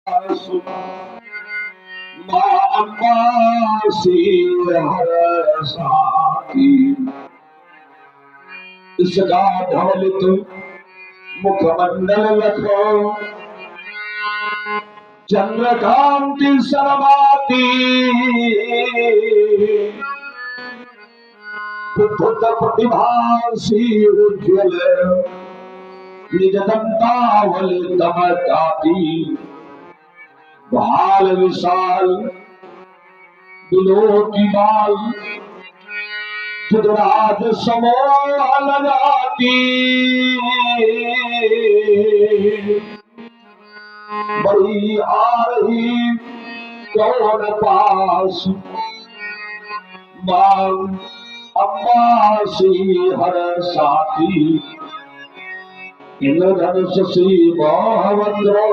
माँ अम्मा सी हर साकी इसका धवलित मुखमंडल लखो चंद्रकांति सरवाती बुद्ध प्रतिभासी उज्ज्वल निज दंतावल दमकाती भाल विशाल बिलो की बाल जुदराज समोह लगाती बड़ी आ रही कौन पास मांग अम्मा सी हर साथी इंद्रधनुष सी मोहवंद्रो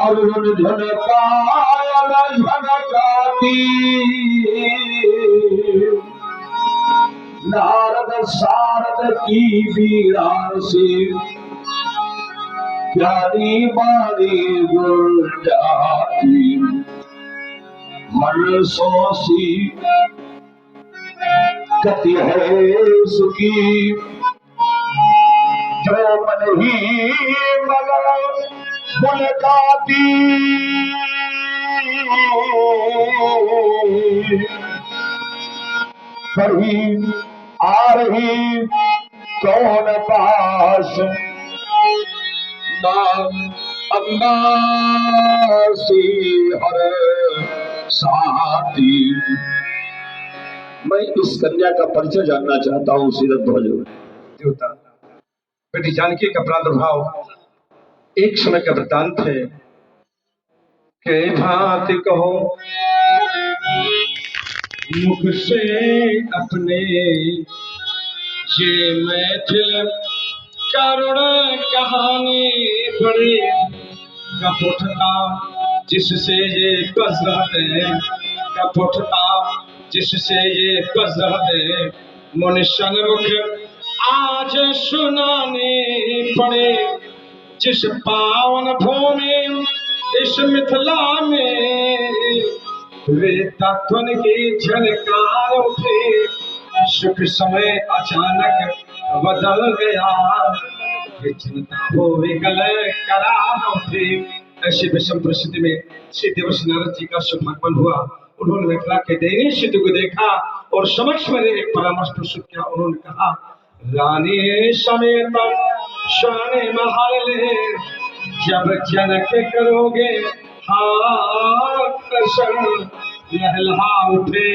अर्जुन झनकायल झनकाती नारद सारद की बीड़ा से प्यारी बारी गुरजाती हर्षों गति है सुखी जो मन ही मन मुलाकाती कहीं आ रही कौन पास नाम अम्मा सी हर साथी। मैं इस कन्या का परिचय जानना चाहता हूँ। सीरत ध्वज देवता बेटी जानकी का प्रादुर्भाव एक समय का वृत्तांत है के भांति कहो मुख से अपने ये मैथिल करुण कहानी बड़ी कपटता जिससे ये कस रहते कपटता जिससे ये कस रहते मनुष्य मुख आज सुनाने पड़े जिस पावन भूमि इस मिथिला में वे तत्वन की झलकार उठे सुख समय अचानक बदल गया चिंता हो गले करार उठे। ऐसी विषम परिस्थिति में श्री देवर्षि नारद जी का शुभागमन हुआ। उन्होंने मिथिला के दयनीय स्थिति को देखा और समक्ष में एक परामर्श प्रस्तुत किया। उन्होंने कहा रानी समेत शाने महल ले जब जनक करोगे हाथ दर्शन लहला उठे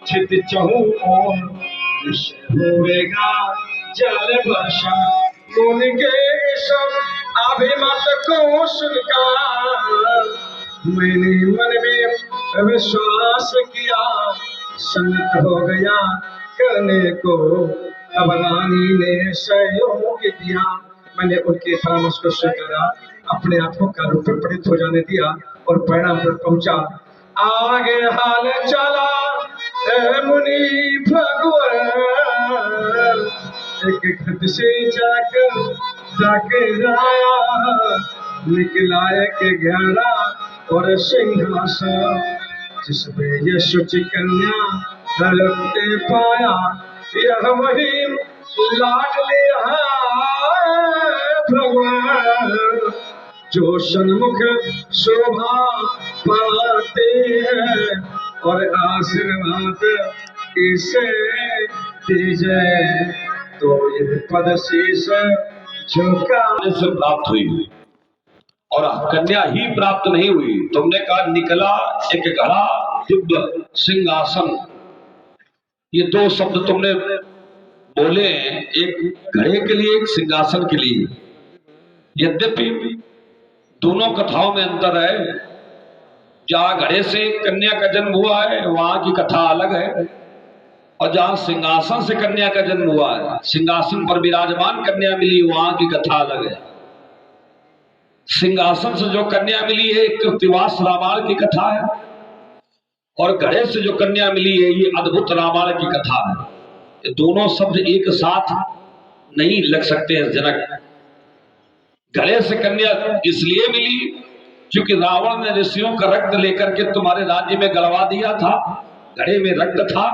छित चहु ओर होगा जल वर्षा उनके सब अभिमत को सुनकर मैंने मन में विश्वास किया संगत हो गया करने को अब रानी ने सहयोग दिया। मैंने उनके परामर्श को स्वीकारा अपने आंखों का रूप पीड़ित हो जाने दिया और परिणाम पर पहुंचा। आगे हाल चला मुनि भगवान एक खत से जाकर आया निकला एक घेरा और सिंहासन जिसमें ये शुचि कन्या धरते पाया यह वही लाडले भगवान जो सन्मुख शोभा पाते हैं और आशीर्वाद इसे दीजे तो ये पद शीश झुका से प्राप्त हुई और कन्या ही प्राप्त नहीं हुई। तुमने कहा निकला एक घड़ा दिव्य सिंहासन, ये दो शब्द तुमने बोले एक घड़े के लिए एक सिंहासन के लिए। यद्यपि दोनों कथाओं में अंतर है। जहां घड़े से कन्या का जन्म हुआ है वहां की कथा अलग है और जहां सिंहासन से कन्या का जन्म हुआ है, सिंहासन पर विराजमान कन्या मिली, वहां की कथा अलग है। सिंहासन से जो कन्या मिली है एक कृतिवास रामायण की कथा है और घड़े से जो कन्या मिली है ये अद्भुत रामायण की कथा है। ये दोनों शब्द एक साथ नहीं लग सकते हैं जनक। गले से कन्या इसलिए मिली क्योंकि रावण ने ऋषियों का रक्त लेकर के तुम्हारे राज्य में गलवा दिया था। घड़े में रक्त था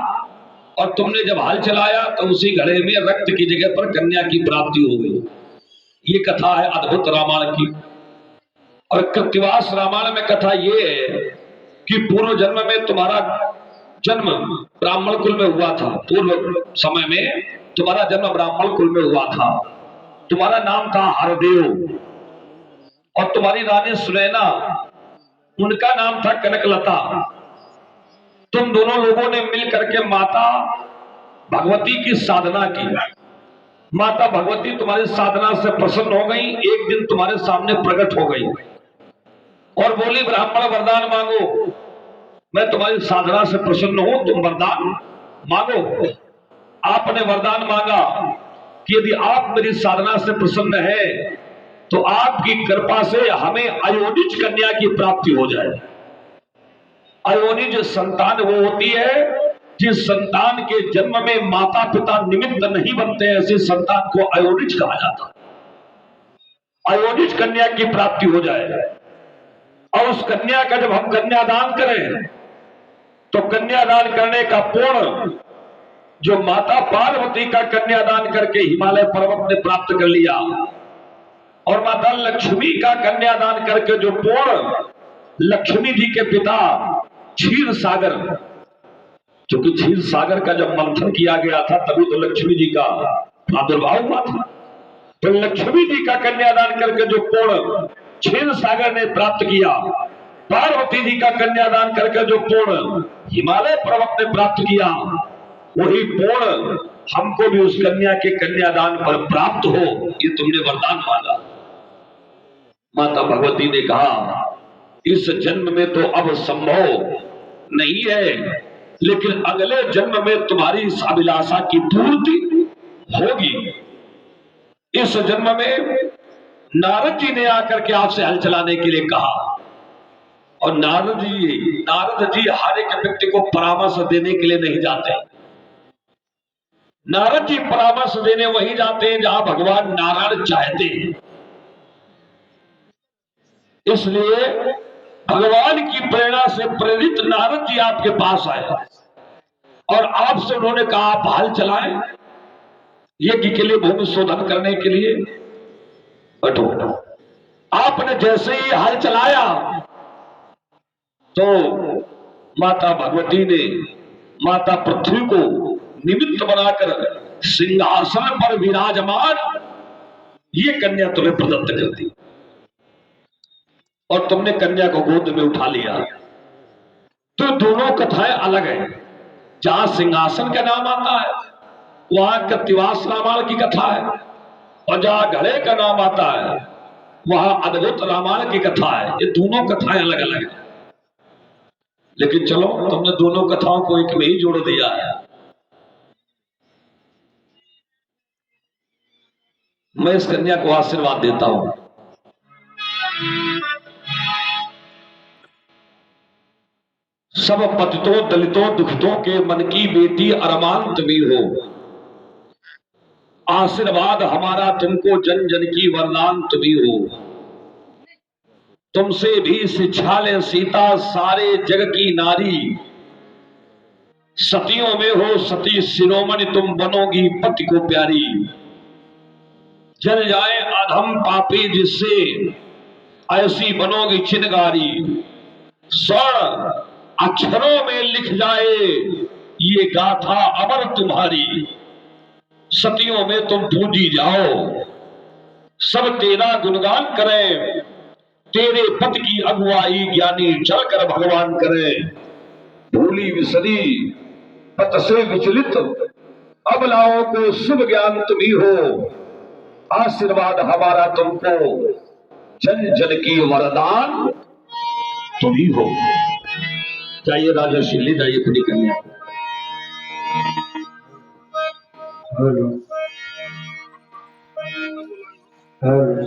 और तुमने जब हल चलाया तो उसी घड़े में रक्त की जगह पर कन्या की प्राप्ति हो गई। ये कथा है अद्भुत रामायण की। और कृत्तिवास रामायण में कथा ये है कि पूर्व जन्म में तुम्हारा जन्म ब्राह्मण कुल में हुआ था। पूर्व समय में तुम्हारा जन्म ब्राह्मण कुल में हुआ था। तुम्हारा नाम था हरदेव और तुम्हारी रानी सुनैना, उनका नाम था कनकलता। तुम दोनों लोगों ने मिल करके माता भगवती की साधना की। माता भगवती तुम्हारी साधना से प्रसन्न हो गई। एक दिन तुम्हारे सामने प्रकट हो गई और बोली, ब्राह्मण वरदान मांगो, मैं तुम्हारी साधना से प्रसन्न हूं, तुम वरदान मांगो। आपने वरदान मांगा कि यदि आप मेरी साधना से प्रसन्न है तो आपकी कृपा से हमें अयोनिज कन्या की प्राप्ति हो जाए। अयोनिज संतान वो होती है जिस संतान के जन्म में माता पिता निमित्त नहीं बनते, ऐसे संतान को अयोनिज कहा जाता है। अयोनिज कन्या की प्राप्ति हो जाए और उस कन्या का जब हम कन्यादान करें तो कन्यादान करने का पुण्य जो माता पार्वती का कन्यादान करके हिमालय पर्वत ने प्राप्त कर लिया और माता लक्ष्मी का कन्यादान करके जो पुण्य लक्ष्मी जी के पिता क्षीर सागर, क्योंकि क्षीर सागर का जब मंथन किया गया था तभी तो लक्ष्मी जी का प्रादुर्भाव हुआ था। तो लक्ष्मी जी का कन्यादान करके जो पुण्य क्षीर सागर ने प्राप्त किया, पार्वती जी का कन्यादान करके जो पुण्य हिमालय पर्वत ने प्राप्त किया, वही पुण्य हमको भी उस कन्या के कन्यादान पर प्राप्त हो, ये तुमने वरदान मांगा। माता भगवती ने कहा, इस जन्म में तो अब संभव नहीं है, लेकिन अगले जन्म में तुम्हारी इस अभिलाषा की पूर्ति होगी। इस जन्म में नारद जी ने आकर के आपसे हल चलाने के लिए कहा और नारद जी हर एक व्यक्ति को परामर्श देने के लिए नहीं जाते। नारद जी परामर्श देने वहीं जाते हैं जहां भगवान नारायण चाहते हैं। इसलिए भगवान की प्रेरणा से प्रेरित नारद जी आपके पास आए और आपसे उन्होंने कहा आप हल चलाएं यज्ञ के लिए, भूमि शोधन करने के लिए। बैठो। आपने जैसे ही हल चलाया तो माता भगवती ने माता पृथ्वी को निमित्त बनाकर सिंहासन पर विराजमान ये कन्या तुम्हें प्रदत्त कर दी और तुमने कन्या को गोद में उठा लिया। तो दोनों कथाएं अलग हैं। जहां सिंहासन का नाम आता है वहां कृत्तिवास रामायण की कथा है और जहां घड़े का नाम आता है वहां अद्भुत रामायण की कथा है। ये दोनों कथाएं अलग अलग हैं, लेकिन चलो तुमने दोनों कथाओं को एक में ही जोड़ दिया है। मैं इस कन्या को आशीर्वाद देता हूं। सब पतितों दलितों दुखितों के मन की बेटी अरमान तुम्ही हो। आशीर्वाद हमारा तुमको जन जन की वरदान तुम्ही हो। तुमसे भी शिक्षा ले सीता सारे जग की नारी। सतियों में हो सती शिरोमणि तुम बनोगी पति को प्यारी। जल जाए अधम पापी जिससे ऐसी बनोगी चिनगारी। स्वर्ण अक्षरों में लिख जाए ये गाथा अमर तुम्हारी। सतियों में तुम पूजी जाओ सब तेरा गुणगान करें। तेरे पति की अगुवाई ज्ञानी चलकर भगवान करें। भूली विसरी पत से विचलित अबलाओं को शुभ ज्ञान तुम्ही हो। आशीर्वाद हमारा तुमको जन जन की वरदान तुम्ही हो। जाइए राजर्षि, ले जाइए अपनी कन्या को। हेलो हेलो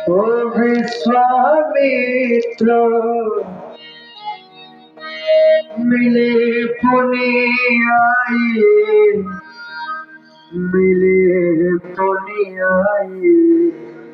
ओ विश्वामित्र मिले पुनीत आई, मिले तो नहीं आई।